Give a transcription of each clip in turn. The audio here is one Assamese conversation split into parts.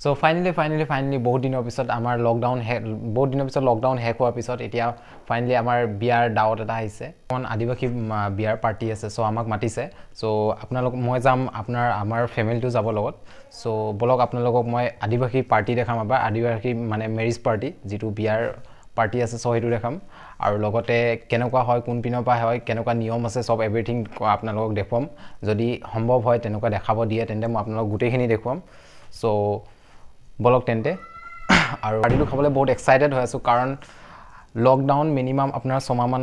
So finally বহুত দিনৰ পিছত আমাৰ লকডাউন শেষ হোৱাৰ পিছত এতিয়া ফাইনালি আমাৰ বিয়াৰ দাওত এটা আহিছে কোন আদিবাসী বিয়াৰ পাৰ্টি আছে সো আমাক মাতিছে সো আপোনালোক মই যাম আমাৰ ফ্যামিলিটো যাব লগত সো বলক আপোনালোকক মই আদিবাসী পাৰ্টি দেখাম বা আদিবাসী মানে মেৰিজ পাৰ্টি যেটো বিয়াৰ পাৰ্টি আছে সো হেতু দেখাম আৰু লগতে কেনেকুৱা হয় কোন পিনৰ পৰা হয় কেনেকুৱা নিয়ম আছে সব এভৰিথিং আপোনালোকক দেখুৱাম যদি সম্ভৱ হয় তেনেকুৱা দেখাব দিয়ে তেন্তে মই আপোনালোকক গুটেইখিনি দেখুৱাম সো বলক তেন্তে আৰু পাৰ্টিটো খাবলৈ বহুত এক্সাইটেড হৈ আছো কাৰণ লকডাউন মিনিমাম আপোনাৰ 6 মাহ মান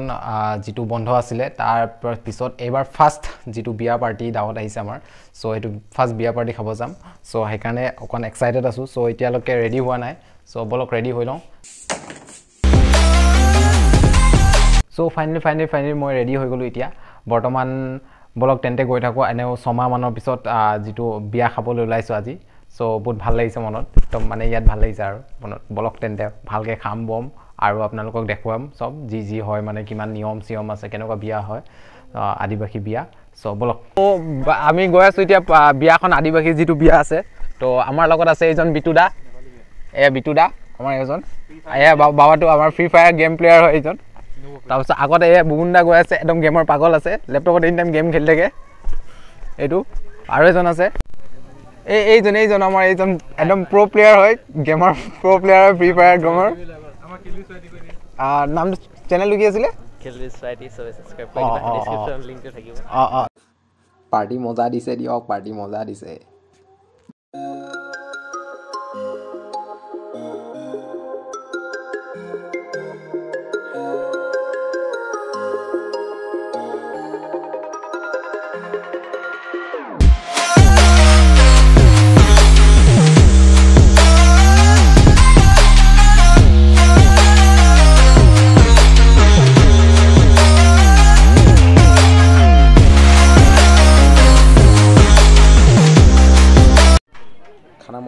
যেটো বন্ধ আছিল তাৰ পিছত এবাৰ ফাৰ্স্ট যেটো বিয়া পাৰ্টি দাওত আহিছে আমাৰ সো এটো ফাৰ্স্ট বিয়া পাৰ্টি খাব যাম সো হেকাৰণে অকন এক্সাইটেড আছো সো এতিয়ালৈকে ৰেডি হোৱা নাই সো বলক ৰেডি হৈ লওঁ সো ফাইনালি মই ৰেডি হৈ গলো এতিয়া বৰ্তমান বলক তেন্তে গৈ থাকো এনেও 6 মাহ মানৰ পিছত যেটো বিয়া খাবলৈ ওলাইছো আজি সো বহুত ভাল লাগিছে মনত একদম মানে ইয়াত ভাল লাগিছে আৰু মনত বলক তেন্তে ভালকে খাম বম আৰু আপোনালোকক দেখুৱাম সব জি হয় মানে কিমান নিয়ম সিয়ম আছে কেনেকুৱা বিয়া হয় আদিবাসী বিয়া সো বলক আমি গৈ আছো এতিয়া বিয়াখন আদিবাসী যেটো বিয়া আছে তো আমাৰ লগত আছে এজন বিটুদা বিটুদা আমাৰ এজন বাবাটো আমাৰ ফ্ৰী ফায়াৰ গেম প্লেয়াৰ হয় এজন তাৰপিছত আগতে বুগুন্দা গৈ আছে একদম গেমৰ পাগল আছে ল্যাপটপত এনি টাইম গেম খেলি থাকে এটো আৰু এজন আছে এইজন আমাৰ এইজন একদম প্ৰো প্লেয়াৰ হয় গেমৰ প্ৰো প্লেয়াৰ ফ্ৰী ফায়াৰ গেমৰ আমাৰ কিলবিস আইডি কৰি নাম চেনেল কি আছিল কিলবিস আইডি সব সাবস্ক্ৰাইব কৰি দিবা ডেসক্ৰিপচন লিংকটো থাকিব পাৰ্টি মজা দিছে দিয়ক পাৰ্টি মজা দিছে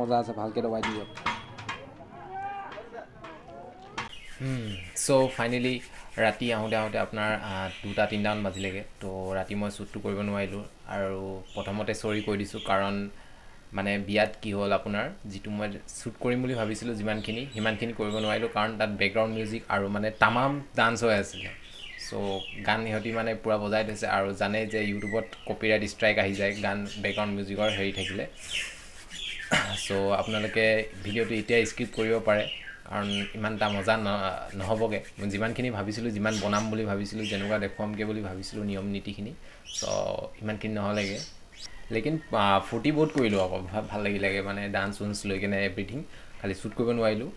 মজা আছে ভালকে দবাই দিও সো ফাইনালি ৰাতি আহোতে আপোনাৰ 2-3 মান বাজিলেগে তো ৰাতি মই শ্বুটটো কৰিব নোৱাৰিলো আৰু প্ৰথমতে সৰি কৈ দিছো কাৰণ মানে বিয়াত কি হ'ল আপোনাৰ যেটো মই শ্বুট কৰিম বুলি ভাবিছিলো হিমানখিনি কৰিব নোৱাৰিলো কাৰণ তাত ব্যাকগ্ৰাউণ্ড মিউজিক আৰু মানে তামাম ডান্স হৈ আছিল সো গান হিহতি মানে পুৰা বজাই দিছে আৰু জানে যে ইউটিউবত কপিৰাইট ষ্ট্ৰাইক আহি যায় গান ব্যাকগ্ৰাউণ্ড মিউজিকৰ হেৰি থাকিলে সো আপোনালোকে ভিডিওটো এতিয়া স্কিপ কৰিব পাৰে কাৰণ ইমানটা মজা নহবগে মই যিমানখিনি ভাবিছিলো যিমান বনাম বুলি ভাবিছিলো যেনেকুৱা দেখুৱামকে বুলি ভাবিছিলো নিয়ম নীতিখিনি সো ইমানখিনি নহলেগে লেকিন ফুটি বহুত কৰিলো আকৌ ভাল লাগিলেগে মানে ডান্স উন্স লৈ কেনে এভৰিথিং খালি শ্বুট কৰিব নোৱাৰিলো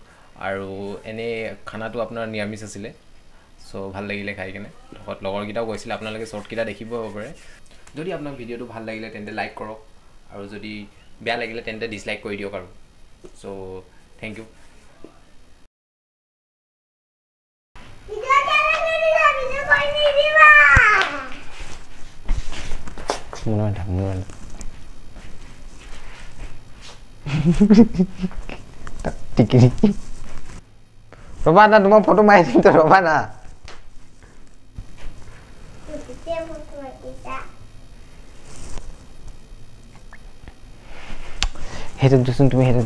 আৰু এনে খানাটো আপোনাৰ নিৰামিষ আছিল সো ভাল লাগিলে খাই কেনে লগৰ কিটাও কৈছিল আপোনালোকে শৰ্ট কিটা দেখিব পাৰে যদি আপোনাক ভিডিওটো ভাল লাগিলে তেন্তে লাইক কৰক আৰু যদি বেয়া লাগিলে তেন্তে ডিসলাইক কৰি দিয়ক আৰু সো থ্যাংক ইউ ৰবা না তোমাৰ ফটো মাৰি দিম তো ৰবা না হেটো তুমি হেটো